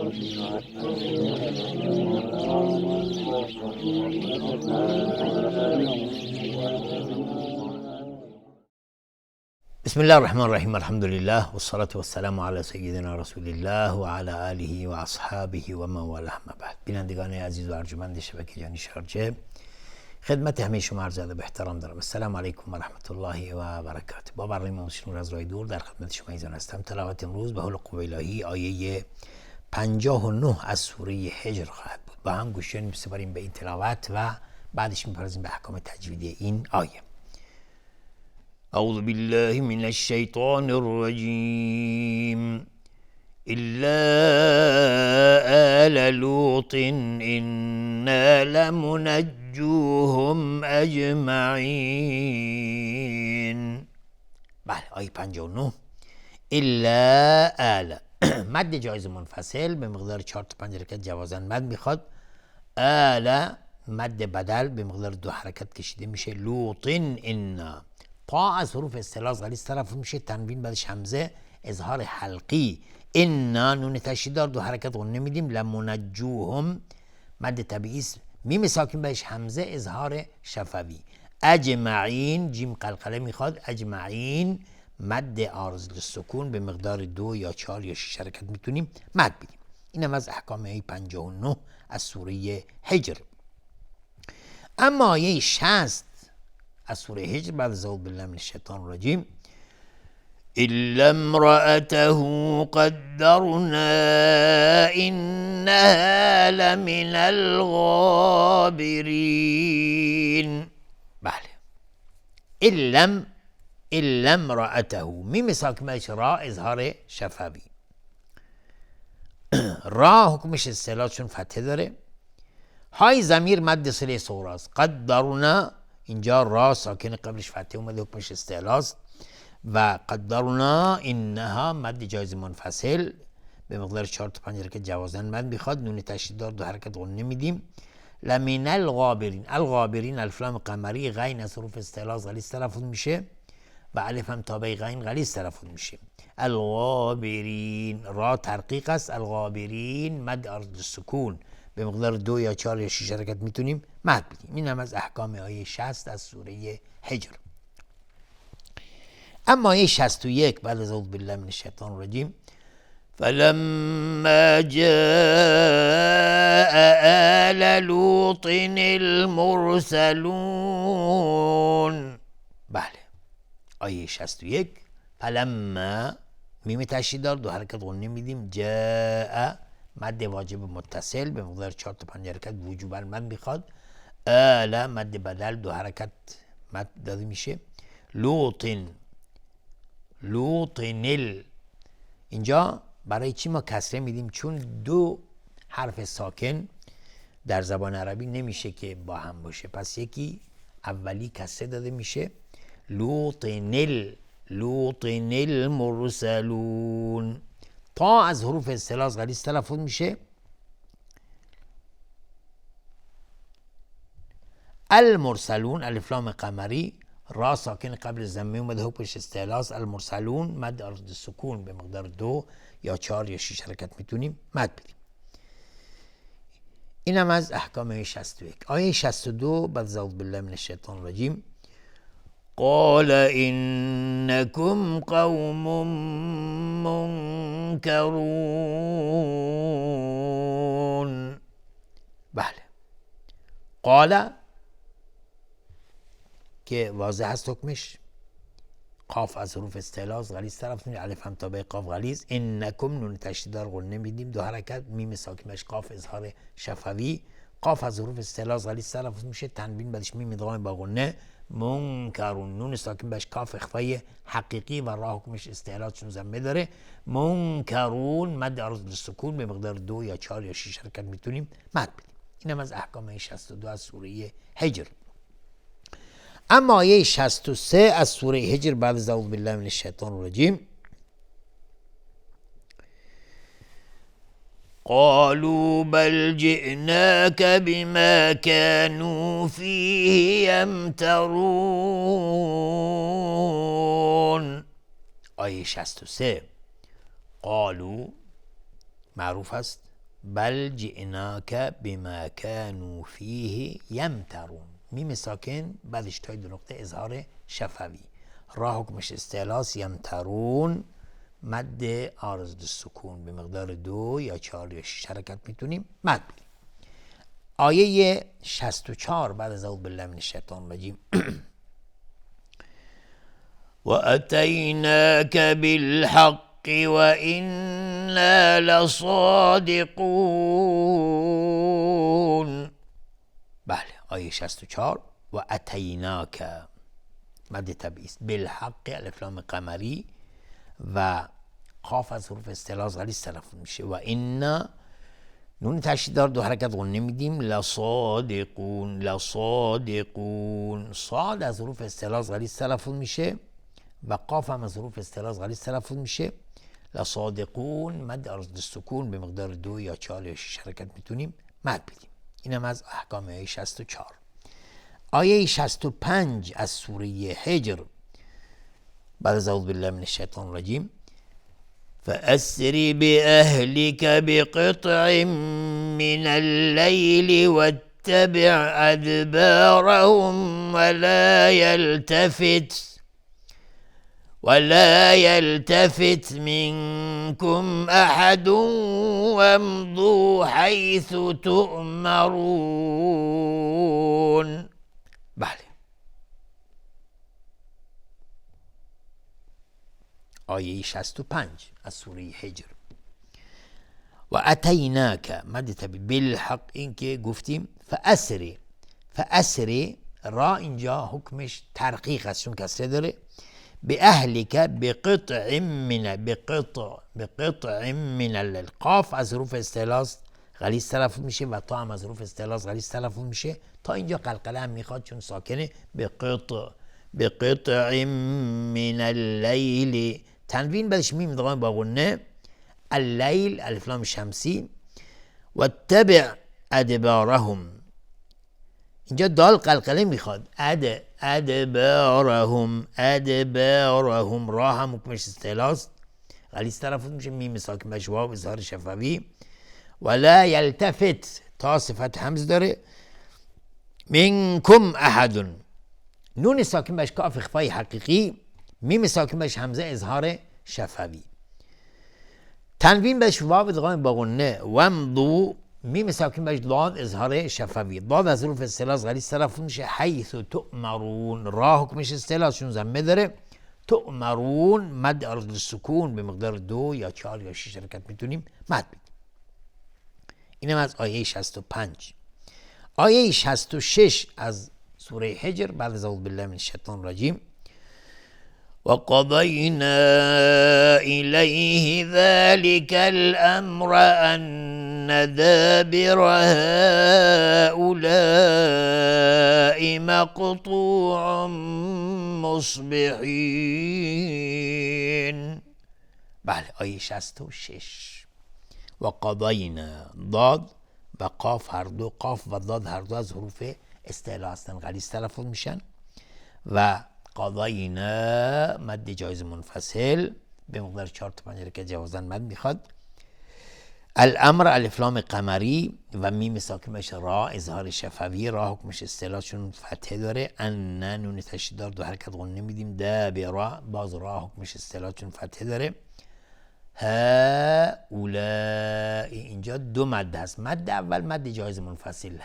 بسم الله الرحمن الرحیم. الحمد لله و الصلاة و السلام علی سیدنا رسول الله و علی آله و اصحابه و من والاه. اما بعد، بینندگان عزیز و ارجمند شبکه جانی شارجه، خدمت همه شما عرض ادب و احترام دارم. السلام علیکم و رحمت الله و برکاته. با برنامه مشنور از راه دور در خدمت شما ایزان هستم. تلاوت امروز به حول قوه الهی آیه 59 از سوره هجر خواهد بود. با هم گوش کنیم، سپاریم به این تلاوت و بعدش میپردازیم به احکام تجویدی این آیه. أعوذ بالله من الشيطان الرجيم. إلا آل لوط إنا لمنجوهم أجمعين. بله، آیه 59. إلا آل مد جایز منفصل به مقدار 4 تا 5 حرکت جوازاً مد میخواد. آل مد بدل به مقدار 2 حرکت کشیده میشه. لوط إنا، تا از حروف استعلاء غلیظ تلفظ میشه، تنوین بعدش همزه، اظهار حلقی. انا نون تشدید 2 حرکت غنه میدیم. لمنجوهم مد طبیعی است، میم ساکن بهش همزه، اظهار شفوی. اجمعین جیم قلقله میخواد. اجمعین مد عارض للسکون به مقدار 2 یا 4 یا 6 حرکت میتونیم مد بدیم. اینم از احکام آیه 59 از سوره هجر. اما آیه 60 از سوره هجر بعد از اعوذ بالله من الشیطان الرجیم: إلا امرأته قدرنا إنها لمن الغابرین. بله، إلا امرأته میم ساکنش را، اظهار شفوی. را حکمش استعلاء چون فتحه داره. های ضمیر مد صله صغراست. قدرنا اینجا را ساکن قبلش فتحه اومده، حکمش استعلاء است. و قدرنا اینها مد جایز منفصل به مقدار 4 تا 5 حرکت جوازاً مد میخواد. نون تشدید 2 حرکت غنه میدیم. لمن الغابرین، الغابرین الف لام قمری، غین از حروف استعلاء غلیظ تلفظ میشه و الف هم تابع غین غلیظ تلفظ میشه. الغابرین را ترقیق است. الغابرین مد عارض سکون به مقدار 2 یا 4 یا 6 حرکت میتونیم مد بدیم. این هم از احکام آیه 60 از سوره هجر. اما آیه 61 بعد از اعوذ بالله من الشیطان الرجیم: فلما جاء آل لوط المرسلون. بله، آیه 61. فلما میم تشدید 2 حرکت غنه میدیم. جاء مد واجب متصل به مقدار 4 تا 5 حرکت وجوباً مد میخواد. آل مد بدل 2 حرکت مد داده میشه. لوطن اینجا برای چی ما کسره میدیم؟ چون 2 حرف ساکن در زبان عربی نمیشه که با هم باشه، پس یکی اولی کسره داده میشه. لوطن المرسلون. تا از حروف استعلاء غلیظ تلفظ میشه. المرسلون الف لام قمری، را ساکن قبل ضمه اومده، حکمش استعلاء است. المرسلون مد عارض سکون به مقدار 2 یا 4 یا 6 حرکت میتونیم مد بدیم. اینم از احکام آیه 61. آیه 62 بعد از اعوذ بالله من الشیطان الرجیم: قال إنكم قوم منكرون. بله، قال که واضح هست حکمش، قاف از حروف استعلاء غلیظ طرف میشه، الف هم تابع قاف غلیظ. انکم نون تشدید دار غنه میدیم 2 حرکت، میم ساکنش قاف اظهار شفوی. قاف از حروف استعلاء غلیظ طرف میشه، تنوین بعدش میم ادغام با غنه. منکرون نون ساکن بهش کاف اخفای حقیقی و را حکمش استعلاء چون ضمه داره. منکرون مد عارض للسکون به مقدار 2 یا 4 یا 6 حرکت میتونیم مد بدیم. اینم از احکام 62 از سوره هجر. اما آیه 63 از سوره هجر بعد از اعوذ بالله من الشیطان الرجیم: قالوا بل جئناك بما كانوا فيه يمترون. آیه 63. قالوا معروف است، بل جئناک بما كانوا فیه یمترون. میم ساکن بعدش تای دو نقطه اظهار شفوی. را حکمش استعلاس. یمترون مد عارض السکون به مقدار 2 یا 4 یا 6 حرکت میتونیم مد بدیم. آیه 64 بعد از اعوذ بالله من الشیطان الرجیم و اتیناک بالحق و انا لصادقون. بله آیه 64 و اتیناک مد تبعیض بالحق الف لام قمری و قاف از حروف استعلاء غلیظ تلفظ میشه و انا نون تشدید دار دو حرکت غنه میدیم لصادقون لصادقون. صاد از حروف استعلاء غلیظ تلفظ میشه و قاف هم از حروف استعلاء غلیظ تلفظ میشه. لصادقون مد عارض السکون به مقدار 2 یا 4 یا 6 حرکت میتونیم مد بدیم. اینم از احکام آیه 64. آیه 65 از سوره حجر بعد از اعوذ بالله من الشیطان الرجیم فأسر بأهلك بقطع من الليل واتبع أدبارهم ولا يلتفت منكم أحد وامضوا حيث تؤمرون. بله آیه 65 از سوره حجر و اتیناک مد تبی بالحق. این که گفتیم فأسری را اینجا حکمش ترقیق است چون کسره داره. به اهلک بقطع من القاف از حروف استعلاء غلیظ تلفظ میشه و تا هم از حروف استعلاء غلیظ تلفظ میشه. تا اینجا قلقله هم میخواد چون ساکنه. بقطع من اللیل تنوین بعدش میم ادغام با غنه. اللیل الف لام شمسی. واتبع ادبارهم اینجا دال قلقله میخواد. ادبارهم را هم حکمش استعلاء غلیظ تلفظ میشه. میم ساکن بهش واو اظهار شفوی. ولا یلتفت تا صفت همز داره. منکم احد نون ساکن بهش کاف اخفای حقیقی. میم ساکن بهش همزه اظهار شفوی. تنوین بهش واو ادغام با غنه. وامضوا میم ساکن بهش ضاد اظهار شفوی. ضاد از حروف استعلاء غلیظ تلفظ میشه. حیث تؤمرون را حکمش استعلاء چون ضمه داره. تؤمرون مد عارض السکون به مقدار 2 یا 4 یا 6 حرکت میتونیم مد بدیم. اینم از آیه 65. آیه 66 از سوره حجر بعد از اعوذ بالله من الشیطان الرجیم وقضينا إليه ذلك الأمر أن دابر هؤلاء مقطوع مصبحين. بله آیه 66 وقضينا ضاد و قاف هر دو قاف و ضاد هر دو از حروف استعلاء هستن غلیظ تلفظ میشن و قضاینا مد جایز منفصل به مقدار 4 تا 5 حرکت جوازن مد میخواد. الامر الف لام قمری و میم ساکنش را اظهار شفوی. را حکمش استعلاء چون فتحه داره. ان نون تشدید دار دو حرکت غنه میدیم. دابر باز را حکمش استعلاء چون فتحه داره. هؤلاء اینجا دو مد هست. مد اول مد جایز منفصل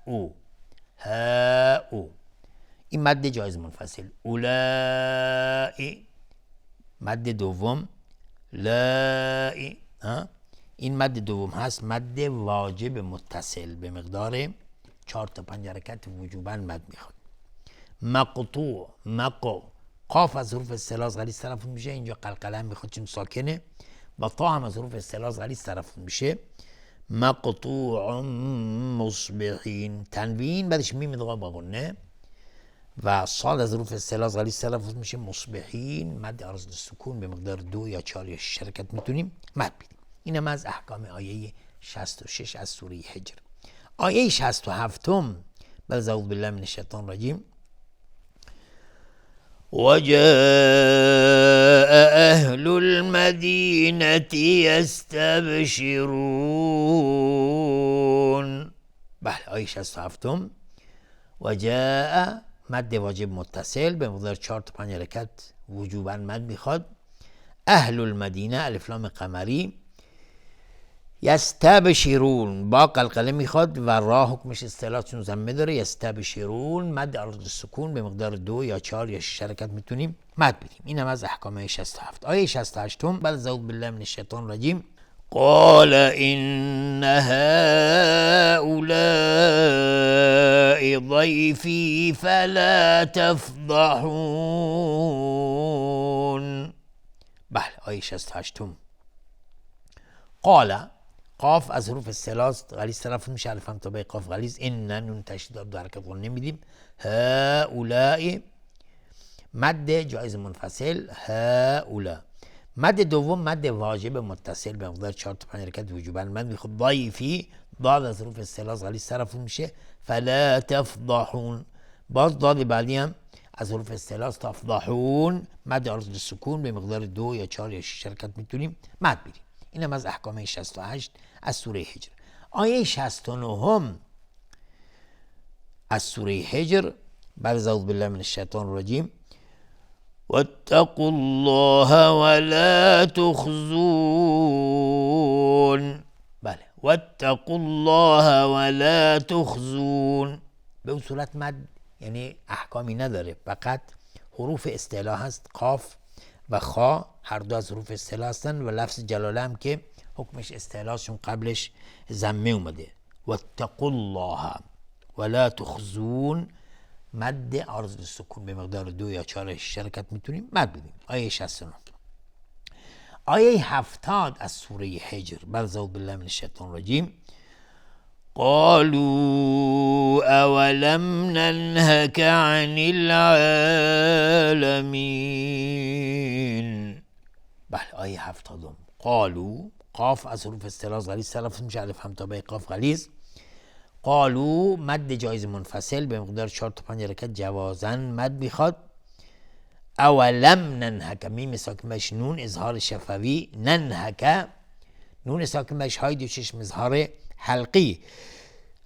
او این مد جایز منفصل. اولائی مد دوم. لائی این مد دوم هست مد واجب متصل به مقدار 4 تا 5 حرکت وجوباً مد میخواد. مقطوع قاف از حروف استعلاء غلیظ تلفظ میشه. اینجا قلقله میخواد چون ساکنه و تا هم از حروف استعلاء غلیظ تلفظ میشه. مقطوع مصبحین تنوین بعدش میم ادغام با غنه و صاد از حروف استعلاء غلیظ تلفظ میشه. مصبحین مد عارض السکون به مقدار 2 یا 4 یا 6 حرکت میتونیم مد بدیم. اینم از احکام آیه 66 از سوره حجر. آیه 67 بعد از اعوذ بالله من الشیطان الرجیم وجاء أهل المدينة يستبشرون. بله آیه 67. وجاء مد واجب متصل به مقدار 4 تا 5 حرکت وجوباً مد میخواد. اهل المدینه الف لام قمری. یستبشرون با قلقله میخواد و را حکمش اصطلاح چون ضمه داره. یستبشرون مد عرض سکون به مقدار 2 یا 4 یا 6 حرکت میتونیم مد بدیم. اینم از احکام 67. آیه 68 بعد از اعوذ بالله من الشیطان الرجیم. قال إن هؤلاء ضيفي فلا تفضحون. بله آیه 68. قال قاف از حروف الثلاث غلیظ طرف میشه، الف هم تا به قاف غلیظ. این نون تشدید دو حرکت قول نمیدیم. هؤلاء مد جایز منفصل. هؤلاء مد دوم مد واجب متصل به مقدار 4 تا 5 حرکت وجوباً مد میخواد. ضیفی ضاد از حروف الثلاث غلیظ طرف میشه. فلا تفضحون باز ضاد بعدی هم از حروف الثلاث تفضحون مد عرض سکون به مقدار 2 یا 4 یا 6 حرکت میتونیم مد بدیم. اینم از احکام 68 از سوره هجر. آیه 69 از سوره هجر بعد از اعوذ بالله من الشیطان الرجیم. واتقوا الله ولا تخزون. بله واتقوا الله ولا تخزون به اون صورت مد یعنی احکامی نداره، فقط حروف اصطلاح هست. قاف و خا هر دو از حروف اصطلاح هستن و لفظ جلاله هم که حکمش اصطلاحشون قبلش ضمه اومده. واتقوا الله ولا تخزون مد عرض سکون به مقدار 2 یا 4 حرکت میتونیم مد بدیم. آیه 69. آیه 70 از سوره هجر بعد از اعوذ بالله من الشیطان الرجیم. قالوا اولم ننهك عن العالمین. بله آیه 70. قالوا قاف از حروف اصطلاح غلیظ طرف میشه، الف هم تا به قاف غلیظ. قالوا مد جایز منفصل به مقدار 4 تا 5 حرکت جوازن مد میخواد. اولم ننهک میم ساکن بهش نون اظهار شفوی. ننهک نون ساکن بهش های دو چشم اظهار حلقی.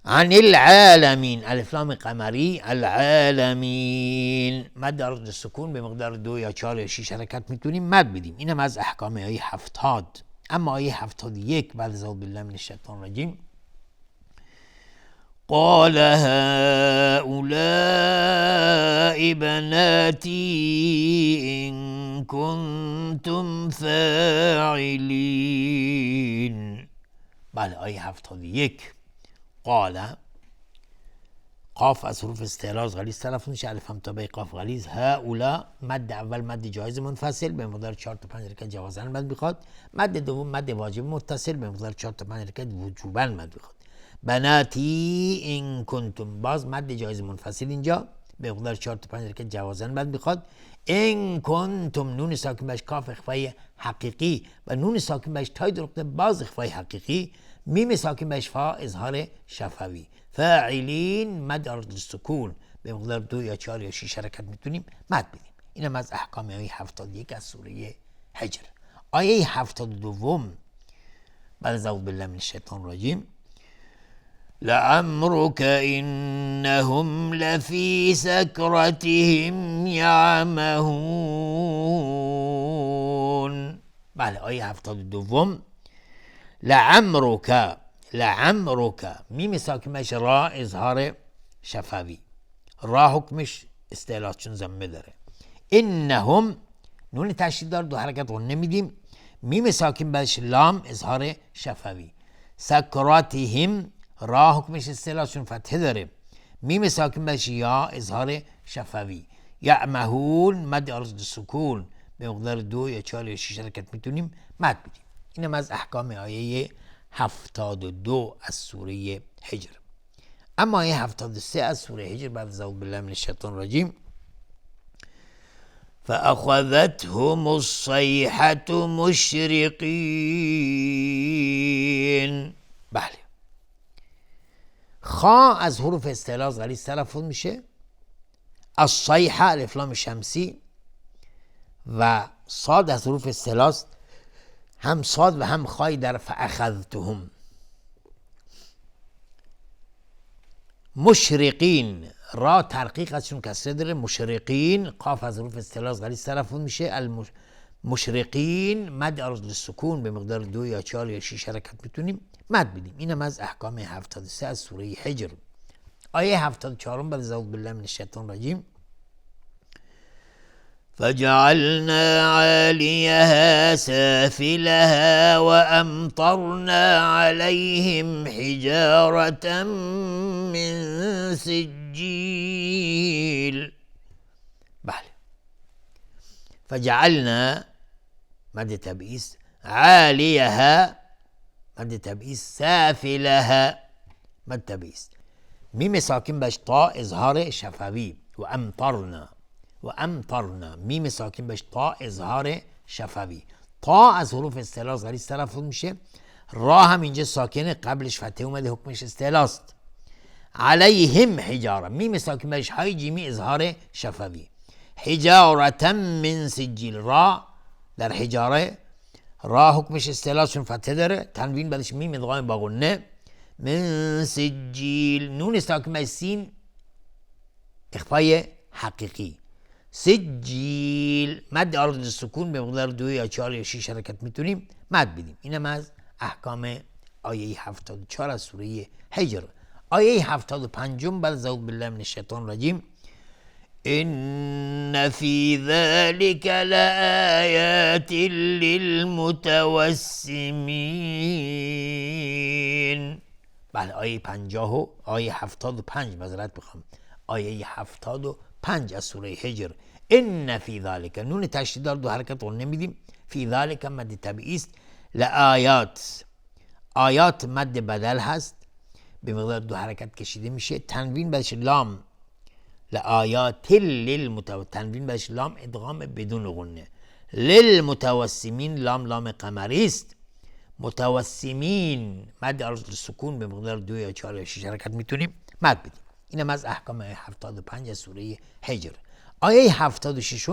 عن العالمین الف لام قمری. العالمین مد عرض سکون به مقدار 2 یا 4 یا 6 حرکت میتونیم مد بدیم. اینم از احکام آیه 70. اما آیه 71 بعد از اعوذ بالله من الشیطان الرجیم. قال هؤلاء بناتي إن كنتم فاعلين. بله آیه 71. قال قاف از حروف استعلاء غلیظ طرف میشه، الف هم تا به قاف غلیظ. هؤلاء مد اول مد جایز منفصل به مقدار 4 تا 5 حرکت جوازن مد میخواد. مد دوم مد واجب متصل به مقدار 4 تا 5 حرکت وجوباً مد میخواد. بناتی این کنتم باز مد جایز منفصل اینجا به مقدار 4 تا 5 حرکت جوازن مد میخواد. این کنتم نون ساکن بهش کاف اخفای حقیقی و نون ساکن بهش تای درقه باز اخفای حقیقی. میم ساکن بهش فا اظهار شفوی. فاعلین مد عرض سکون به مقدار 2 یا 4 یا 6 حرکت میتونیم مد بدیم. اینم از احکام آیه 71 از سوره هجر. آیه 72 بعد از اعوذ بالله من الشیطان الرجیم. لعمرك إنهم لفي سكرتهم يعمهون. بله آیه 72. لعمرك لعمرك میم ساکن بهش را اظهار شفوی. را حکمش استعلاح چون ضمه داره. انهم نون تشدید دار دو حرکت رو نمیدیم. میم ساکن بهش لام اظهار شفوی. سکراتهم را حکمش استعلاح چون فتحه داره. میم ساکن بهش یا اظهار شفوی. یعمهون مد عرض سکون به مقدار 2 یا 4 یا 6 حرکت میتونیم مد بدیم. اینم از احکام آیه 72 از سوره هجر. اما آیه 73 از سوره هجر بعد از اعوذ بالله من الشیطان الرجیم. فأخذتهم الصيحة مشرقين. بله خا از حروف استعلاء غلیظ تلفظ میشه. الصیحه الف لام شمسی و صاد از حروف استعلاست، هم صاد و هم خای در فاخذتهم. مشرقین، را ترقیق ازشون کسره داره. مشرقین، قاف از حروف استعلاست غلیظ تلفظ میشه. مشرقین مد عرض للسکون به مقدار 2 یا 4 یا 6 حرکت میتونیم مد بدیم. اینم از احکام 73 از سوره حجر. آیه 74 بعد از اعوذ بالله من الشیطان الرجیم: فجعلنا عاليها سافلها وأمطرنا عليهم حجارة من سجيل. بله، فجعلنا مد تبئيس، عاليها مد تبئيس، سافلها مد تبئيس. ميم ساكن باش طا اظهار شفوی. و امطرنا میم ساکن بهش تا اظهار شفوی. تا از حروف استعلاست غلیظ تلفظ میشه. را هم اینجا ساکنه، قبلش فتحه اومده، حکمش استعلاست. علیهم حجاره، میم ساکن بهش های جیمی اظهار شفوی. حجارة من سجیل، را در حجاره را حکمش استعلاست چون فتحه داره، تنوین بعدش میم ادغام با غنه. من سجیل، نون ساکن بهش سین اخفای حقیقی. سجیل مد عرض للسکون به مقدار 2 یا 4 یا 6 حرکت میتونیم مد بدیم. اینم از احکام آیه 74 از سوره حجر. آیه 75 بعد از اعوذ بالله من الشیطان الرجیم: ان فی ذلک لآیات للمتوسمین. بله، آیه 50 و آیه 75 معذرت بخوام، آیه 75 از سوره حجر. ان فی ذالک، نون تشدید دار 2 حرکت غنه میدیم. فی ذالک مد طبیعی است. لآیات، آیات مد بدل هست به مقدار 2 حرکت کشیده میشه. تنوین بعدش لام، لآیات تنوین بعدش لام ادغام بدون غنه. للمتوسمین، لام قمری است. متوسمین مد عرض للسکون به مقدار 2 یا 4 یا 6 حرکت میتونیم مد بدیم. اینم از احکام 75 از سوره حجر. آیه 76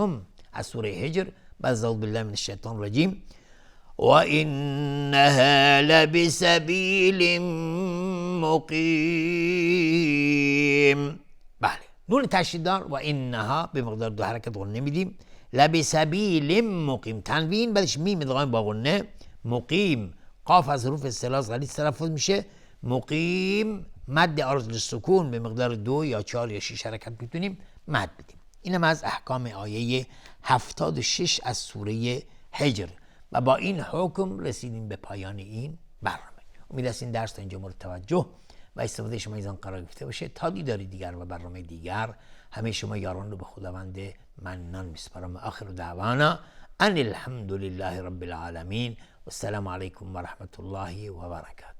از سوره حجر بعد از اعوذ بالله من الشیطان الرجیم: و انها لبسبیل مقیم. بله، نون تشدید دار و انها به مقدار 2 حرکت غنه میدیم. لبسبیل مقیم، تنوین بعدش میم ادغام با غنه. مقیم، قاف از حروف استعلاست غلیظ تلفظ میشه. مقیم مد عرض للسکون به مقدار 2 یا 4 یا 6 حرکت میتونیم مد بدیم. اینم از احکام آیه 76 از سوره حجر. و با این حکم رسیدیم به پایان این برنامه. امید است این درس تا اینجا مورد توجه و استفاده شما ایزان قرار گرفته باشه. تا دیداری دیگر و برنامه دیگر، همه شما یاران رو به خداوند منان میسپارم. آخر دعوانا ان الحمد لله رب العالمین و السلام علیکم و رحمت الله و برکاته.